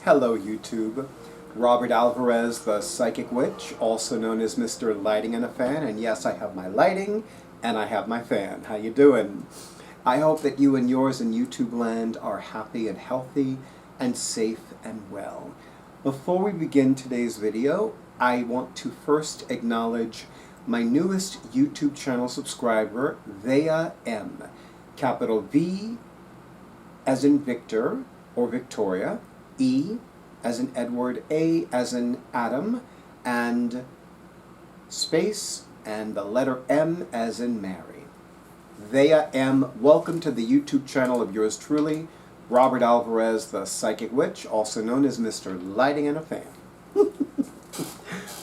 Hello YouTube. Robert Alvarez, the Psychic Witch, also known as Mr. Lighting and a Fan, and yes, I have my lighting and I have my fan. How you doing? I hope that you and yours in YouTube land are happy and healthy and safe and well. Before we begin today's video, I want to first acknowledge my newest YouTube channel subscriber, Vea M. Capital V as in Victor or Victoria, E as in Edward, A as in Adam, and space, and the letter M as in Mary. Vea M, welcome to the YouTube channel of yours truly, Robert Alvarez, the Psychic Witch, also known as Mr. Lighting and a Fan.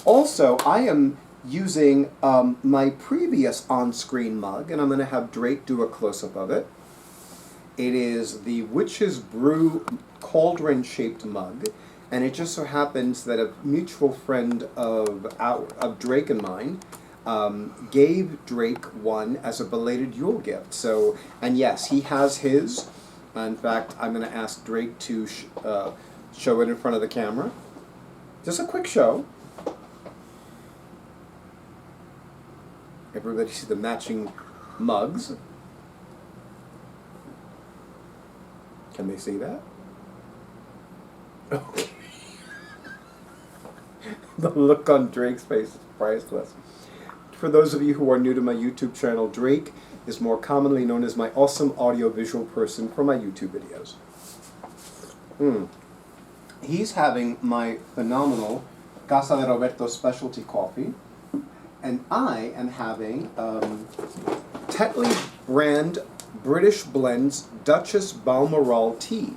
Also, I am using my previous on-screen mug, and I'm going to have Drake do a close-up of it. It is the Witch's Brew cauldron-shaped mug, and it just so happens that a mutual friend of Drake and mine gave Drake one as a belated Yule gift. So, and yes, he has his. In fact, I'm going to ask Drake to show it in front of the camera. Just a quick show. Everybody see the matching mugs. Can they see that? Okay. The look on Drake's face is priceless. For those of you who are new to my YouTube channel, Drake is more commonly known as my awesome audio-visual person for my YouTube videos. He's having my phenomenal Casa de Roberto specialty coffee, and I am having Tetley brand British Blends Duchess Balmoral tea,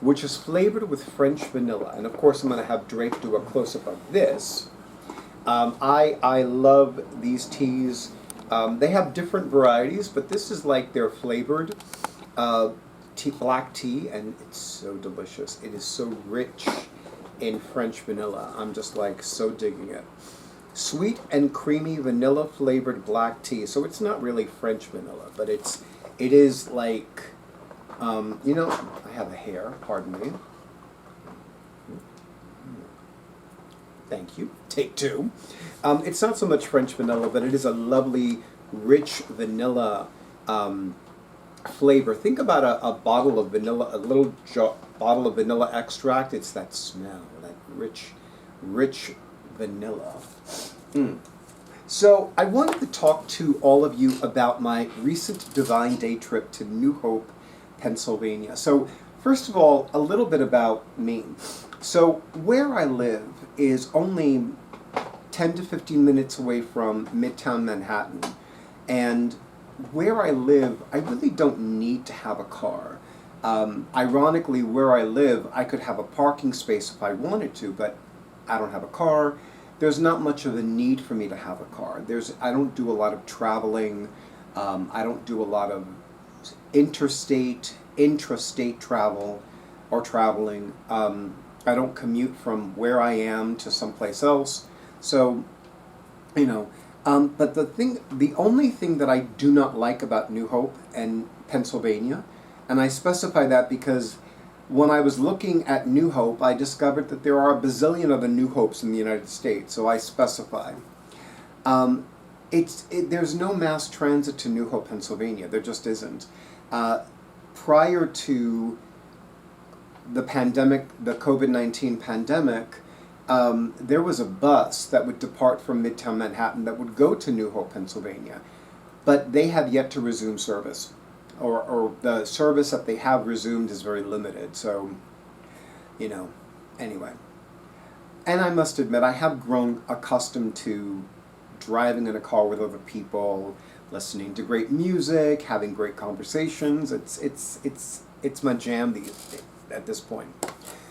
which is flavored with French vanilla. And of course I'm going to have Drake do a close-up of this. I love these teas. They have different varieties, but this is like their flavored black tea, and it's so delicious. It is so rich in French vanilla. I'm just like so digging it. Sweet and creamy vanilla flavored black tea. So it's not really French vanilla, but it is like, you know, I have a hair, pardon me. Thank you. Take two. It's not so much French vanilla, but it is a lovely, rich vanilla flavor. Think about a bottle of vanilla, a little bottle of vanilla extract. It's that smell, that rich vanilla. So I wanted to talk to all of you about my recent Divine Day trip to New Hope, Pennsylvania. So first of all, a little bit about me. So where I live is only 10 to 15 minutes away from Midtown Manhattan. And where I live, I really don't need to have a car. Ironically, where I live, I could have a parking space if I wanted to, but I don't have a car. There's not much of a need for me to have a car. I don't do a lot of traveling. I don't do a lot of intrastate travel or traveling. I don't commute from where I am to someplace else. So, you know, but the only thing that I do not like about New Hope and Pennsylvania, and I specify that because when I was looking at New Hope, I discovered that there are a bazillion other New Hopes in the United States, so I specify. There's no mass transit to New Hope, Pennsylvania. There just isn't. Prior to the pandemic, the COVID-19 pandemic, there was a bus that would depart from Midtown Manhattan that would go to New Hope, Pennsylvania, but they have yet to resume service. Or the service that they have resumed is very limited, so, you know, anyway. And I must admit, I have grown accustomed to driving in a car with other people, listening to great music, having great conversations. It's my jam at this point.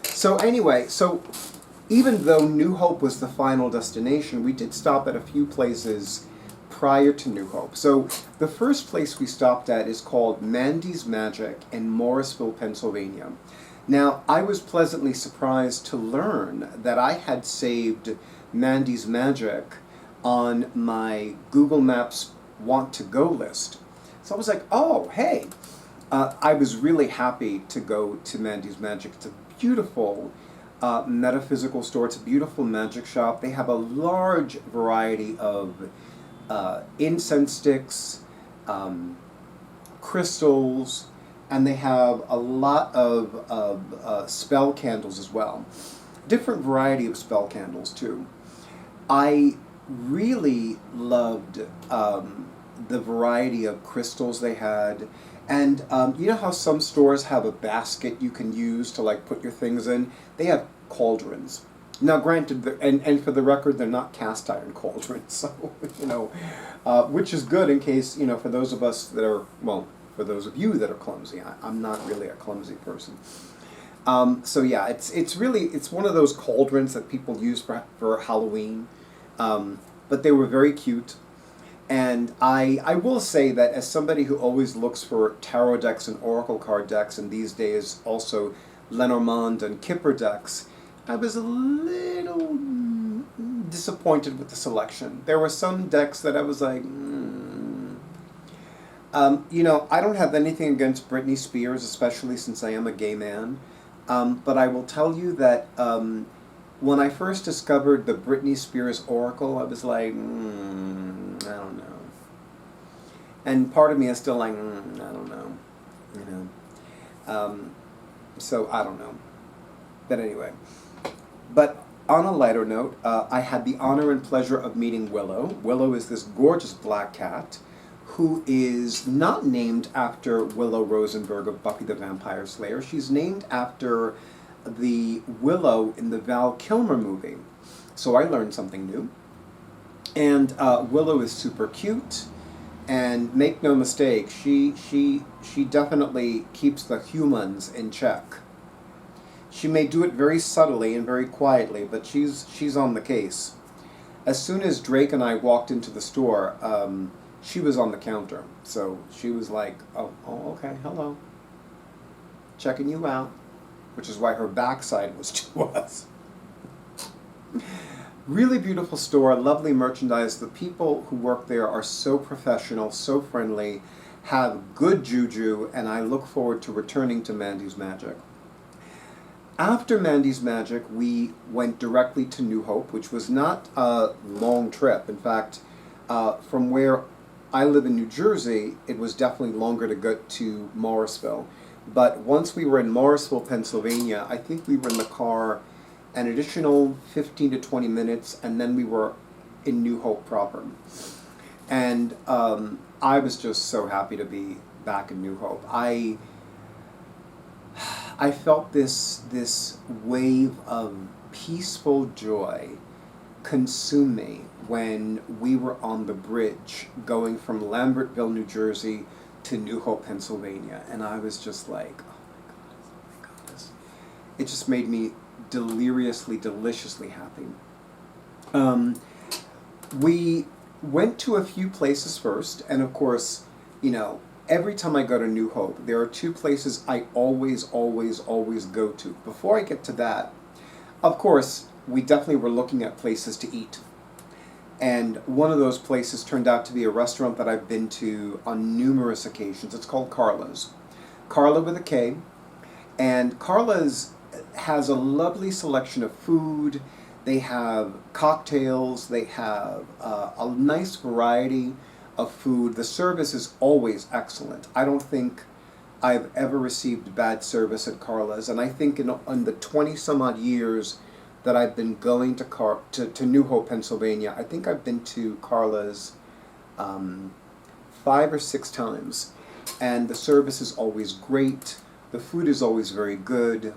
So anyway, so even though New Hope was the final destination, we did stop at a few places prior to New Hope. So the first place we stopped at is called Mandy's Magic in Morrisville, Pennsylvania. Now, I was pleasantly surprised to learn that I had saved Mandy's Magic on my Google Maps want to go list. So I was like, oh, hey. I was really happy to go to Mandy's Magic. It's a beautiful metaphysical store. It's a beautiful Magick Shop. They have a large variety of incense sticks, crystals, and they have a lot of spell candles as well. Different variety of spell candles too. I really loved the variety of crystals they had. And you know how some stores have a basket you can use to like put your things in? They have cauldrons. Now granted, and for the record, they're not cast iron cauldrons, so, you know, which is good in case, you know, for those of us that are, well, for those of you that are clumsy. I'm not really a clumsy person. So yeah, it's really, it's one of those cauldrons that people use for Halloween. But they were very cute. And I will say that as somebody who always looks for tarot decks and oracle card decks, and these days also Lenormand and Kipper decks, I was a little disappointed with the selection. There were some decks that I was like, you know, I don't have anything against Britney Spears, especially since I am a gay man. But I will tell you that when I first discovered the Britney Spears Oracle, I was like, I don't know. And part of me is still like, I don't know, you know. So I don't know. But anyway. But on a lighter note, I had the honor and pleasure of meeting Willow. Willow is this gorgeous black cat who is not named after Willow Rosenberg of Buffy the Vampire Slayer. She's named after the Willow in the Val Kilmer movie. So I learned something new. And Willow is super cute, and make no mistake, she definitely keeps the humans in check. She may do it very subtly and very quietly, but she's on the case. As soon as Drake and I walked into the store, she was on the counter. So she was like, oh okay, hello. Checking you out. Which is why her backside was to us. Really beautiful store, lovely merchandise. The people who work there are so professional, so friendly, have good juju, and I look forward to returning to Mandy's Magic. After Mandy's Magic, we went directly to New Hope, which was not a long trip. In fact, from where I live in New Jersey, it was definitely longer to go to Morrisville. But once we were in Morrisville, Pennsylvania, I think we were in the car an additional 15 to 20 minutes, and then we were in New Hope proper. And I was just so happy to be back in New Hope. I felt this wave of peaceful joy consume me when we were on the bridge going from Lambertville, New Jersey to New Hope, Pennsylvania, and I was just like, oh my God. It just made me deliriously, deliciously happy. We went to a few places first, and of course, you know, every time I go to New Hope, there are two places I always go to. Before I get to that, of course, we definitely were looking at places to eat. And one of those places turned out to be a restaurant that I've been to on numerous occasions. It's called Carla's. Carla with a K. And Carla's has a lovely selection of food. They have cocktails. They have a nice variety of food. The service is always excellent. I don't think I've ever received bad service at Carla's. And I think in the 20-some-odd years that I've been going to New Hope, Pennsylvania, I think I've been to Carla's 5 or 6 times. And the service is always great. The food is always very good.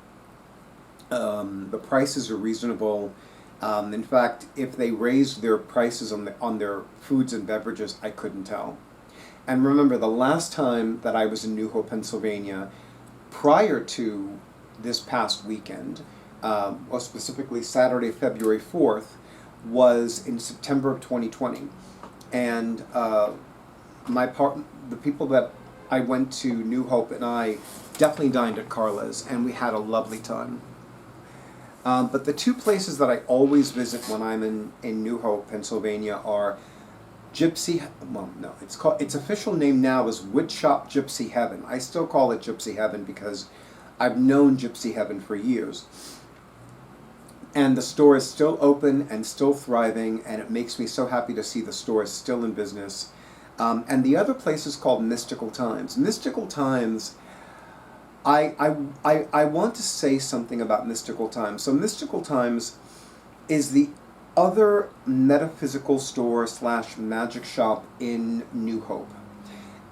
The prices are reasonable. In fact, if they raised their prices on their foods and beverages, I couldn't tell. And remember, the last time that I was in New Hope, Pennsylvania, prior to this past weekend, or specifically Saturday, February 4th, was in September of 2020. And the people that I went to New Hope and I definitely dined at Carla's, and we had a lovely time. But the two places that I always visit when I'm in New Hope, Pennsylvania are its official name now is Wood Shop Gypsy Heaven. I still call it Gypsy Heaven because I've known Gypsy Heaven for years. And the store is still open and still thriving, and it makes me so happy to see the store is still in business. And the other place is called Mystical Times. Mystical Times, I want to say something about Mystical Times. So Mystical Times is the other metaphysical store slash magic shop in New Hope.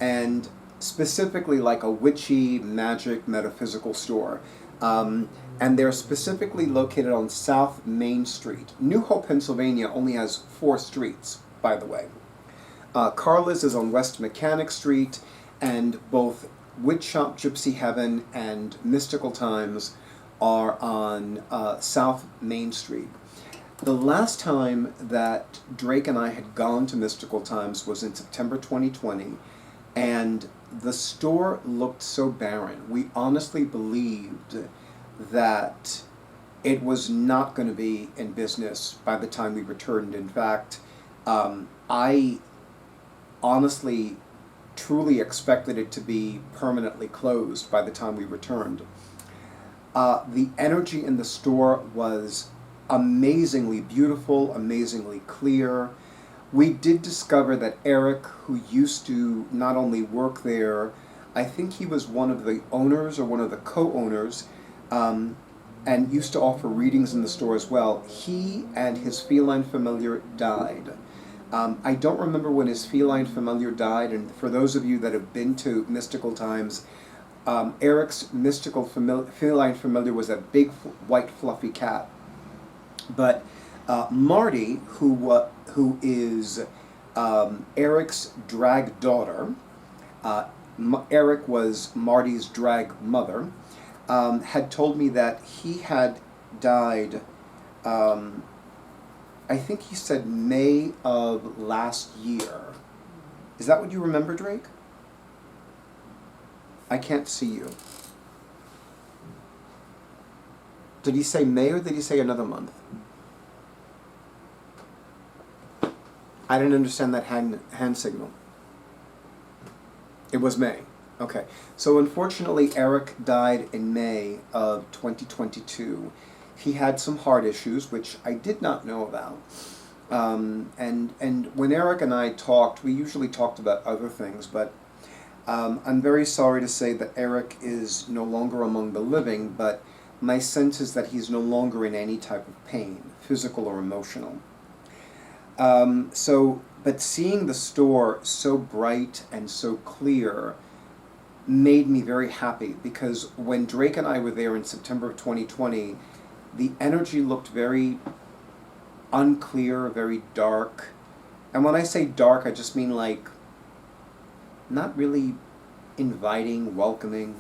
And specifically like a witchy, magic, metaphysical store. And they're specifically located on South Main Street. New Hope, Pennsylvania only has 4 streets, by the way. Carla's is on West Mechanic Street, and both Witch Shop Gypsy Heaven and Mystical Times are on South Main Street. The last time that Drake and I had gone to Mystical Times was in September 2020, and the store looked so barren. We honestly believed that it was not going to be in business by the time we returned. In fact, I honestly truly expected it to be permanently closed by the time we returned. The energy in the store was amazingly beautiful, amazingly clear. We did discover that Eric, who used to not only work there, I think he was one of the owners or one of the co-owners, and used to offer readings in the store as well. He and his feline familiar died. I don't remember when his feline familiar died, and for those of you that have been to Mystical Times, Eric's mystical feline familiar was a big white fluffy cat. But Marty, who is Eric's drag daughter, Eric was Marty's drag mother, had told me that he had died, I think he said May of last year. Is that what you remember, Drake? I can't see you. Did he say May or did he say another month? I didn't understand that hand signal. It was May. Okay. So unfortunately, Eric died in May of 2022. He had some heart issues, which I did not know about. And when Eric and I talked, we usually talked about other things, but I'm very sorry to say that Eric is no longer among the living, but my sense is that he's no longer in any type of pain, physical or emotional. But seeing the store so bright and so clear made me very happy, because when Drake and I were there in September of 2020, the energy looked very unclear, very dark. And when I say dark, I just mean like not really inviting, welcoming.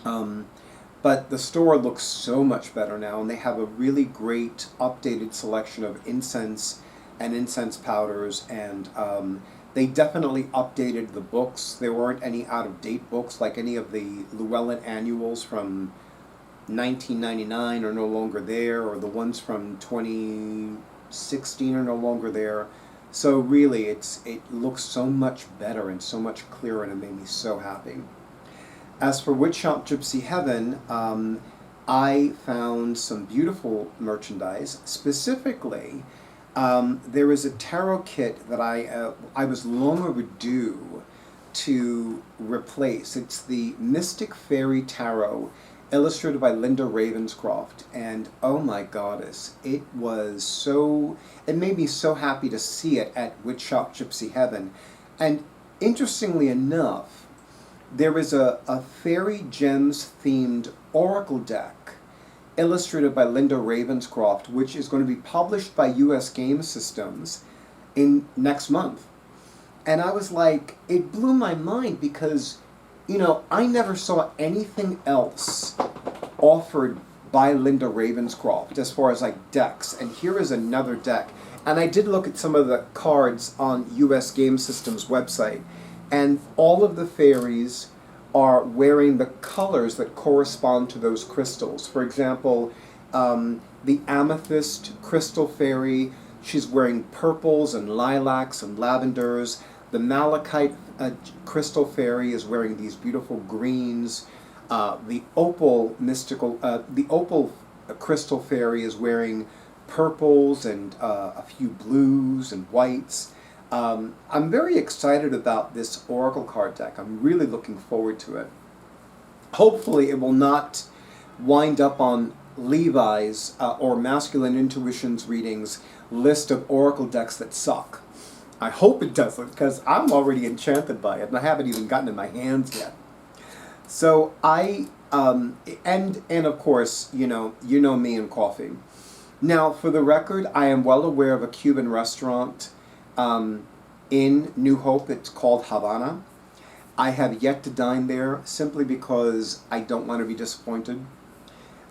But the store looks so much better now, and they have a really great updated selection of incense and incense powders, and they definitely updated the books. There weren't any out-of-date books, like any of the Llewellyn annuals from 1999 are no longer there, or the ones from 2016 are no longer there. So really, it looks so much better and so much clearer, and it made me so happy. As for Witch Shop Gypsy Heaven, I found some beautiful merchandise. Specifically, there is a tarot kit that I was long overdue to replace. It's the Mystic Fairy Tarot, illustrated by Linda Ravenscroft, and oh my goddess, it made me so happy to see it at Witch Shop Gypsy Heaven. And interestingly enough, there is a Fairy Gems themed oracle deck illustrated by Linda Ravenscroft, which is going to be published by US Game Systems in next month. And I was like, it blew my mind, because I never saw anything else offered by Linda Ravenscroft as far as like decks, and here is another deck. And I did look at some of the cards on US Game Systems website, and all of the fairies are wearing the colors that correspond to those crystals. For example, the Amethyst Crystal Fairy, she's wearing purples and lilacs and lavenders. The Malachite Crystal Fairy is wearing these beautiful greens. The Opal crystal fairy is wearing purples and a few blues and whites. I'm very excited about this oracle card deck. I'm really looking forward to it. Hopefully it will not wind up on Levi's or Masculine Intuitions Readings list of oracle decks that suck. I hope it doesn't, because I'm already enchanted by it and I haven't even gotten it in my hands yet. So and of course, you know me and coffee. Now, for the record, I am well aware of a Cuban restaurant in New Hope. It's called Havana. I have yet to dine there simply because I don't want to be disappointed.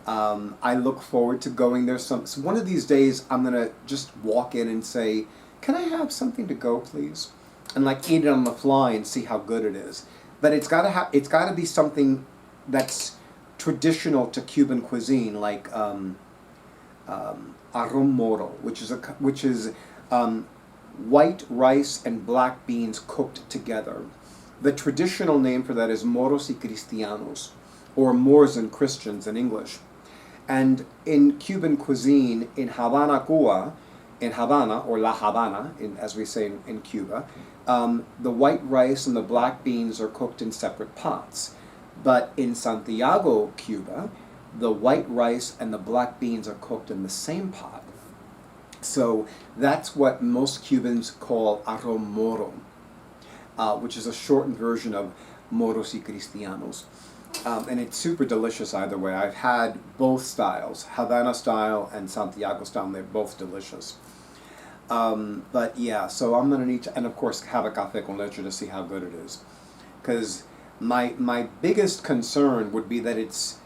I look forward to going there. So one of these days, I'm going to just walk in and say, can I have something to go, please? And like eat it on the fly and see how good it is. But it's got to be something that's traditional to Cuban cuisine, like arroz moro, which is white rice and black beans cooked together. The traditional name for that is moros y cristianos, or Moors and Christians in English. And in Cuban cuisine, in Havana, Cuba, in Havana, or La Habana, as we say in Cuba, the white rice and the black beans are cooked in separate pots. But in Santiago, Cuba, the white rice and the black beans are cooked in the same pot. So that's what most Cubans call arroz moro, which is a shortened version of moros y cristianos. And it's super delicious either way. I've had both styles, Havana style and Santiago style, and they're both delicious. But yeah, so I'm going to need to, and of course, have a café con leche to see how good it is. Because my biggest concern would be that it's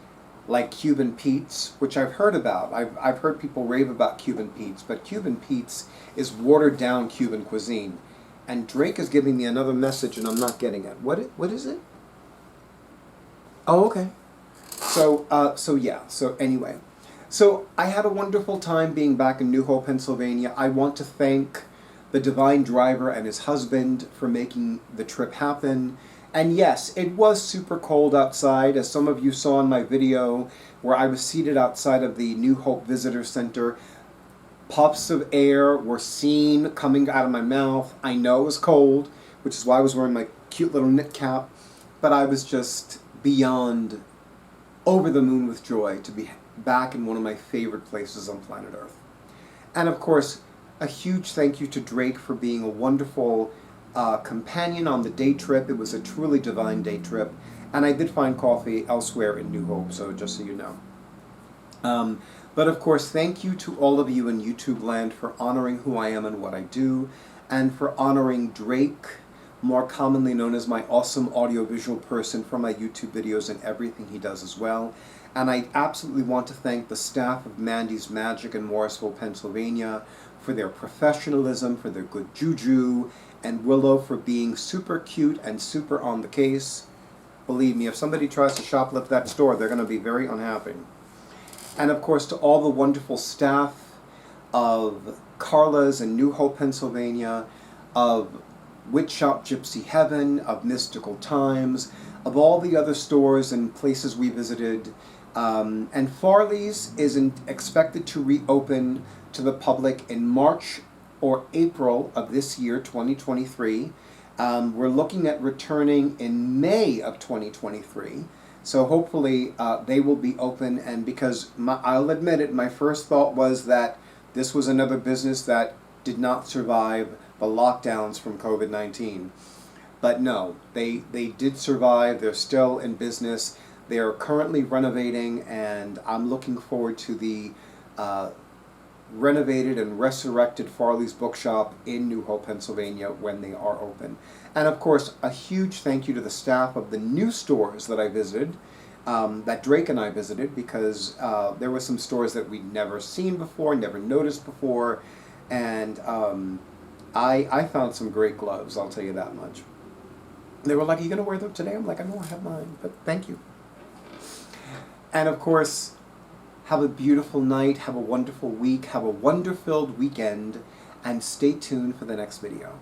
like Cuban Pete's, which I've heard about. I've heard people rave about Cuban Pete's, but Cuban Pete's is watered down Cuban cuisine. And Drake is giving me another message and I'm not getting it. What is it? Oh, okay. So anyway. So I had a wonderful time being back in New Hope, Pennsylvania. I want to thank the divine driver and his husband for making the trip happen. And yes, it was super cold outside, as some of you saw in my video where I was seated outside of the New Hope Visitor Center. Puffs of air were seen coming out of my mouth. I know it was cold, which is why I was wearing my cute little knit cap, but I was just beyond over the moon with joy to be back in one of my favorite places on planet Earth. And of course, a huge thank you to Drake for being a wonderful companion on the day trip. It was a truly divine day trip, and I did find coffee elsewhere in New Hope, so just so you know. But of course, thank you to all of you in YouTube land for honoring who I am and what I do, and for honoring Drake, more commonly known as my awesome audiovisual person, for my YouTube videos and everything he does as well. And I absolutely want to thank the staff of Mandy's Magic in Morrisville, Pennsylvania, for their professionalism, for their good juju, and Willow for being super cute and super on the case. Believe me, if somebody tries to shoplift that store, they're going to be very unhappy. And of course, to all the wonderful staff of Carla's in New Hope, Pennsylvania, of Witch Shop Gypsy Heaven, of Mystical Times, of all the other stores and places we visited. And Farley's is expected to reopen to the public in March or April of this year, 2023. We're looking at returning in May of 2023. So hopefully they will be open, and because I'll admit it, my first thought was that this was another business that did not survive the lockdowns from COVID-19. But no, they did survive. They're still in business. They are currently renovating, and I'm looking forward to the renovated and resurrected Farley's Bookshop in New Hope, Pennsylvania when they are open. And of course, a huge thank you to the staff of the new stores that I visited, that Drake and I visited, because there were some stores that we'd never seen before, never noticed before, and I found some great gloves, I'll tell you that much. They were like, are you going to wear them today? I'm like, I know I have mine, but thank you. And of course, have a beautiful night, have a wonderful week, have a wonder-filled weekend, and stay tuned for the next video.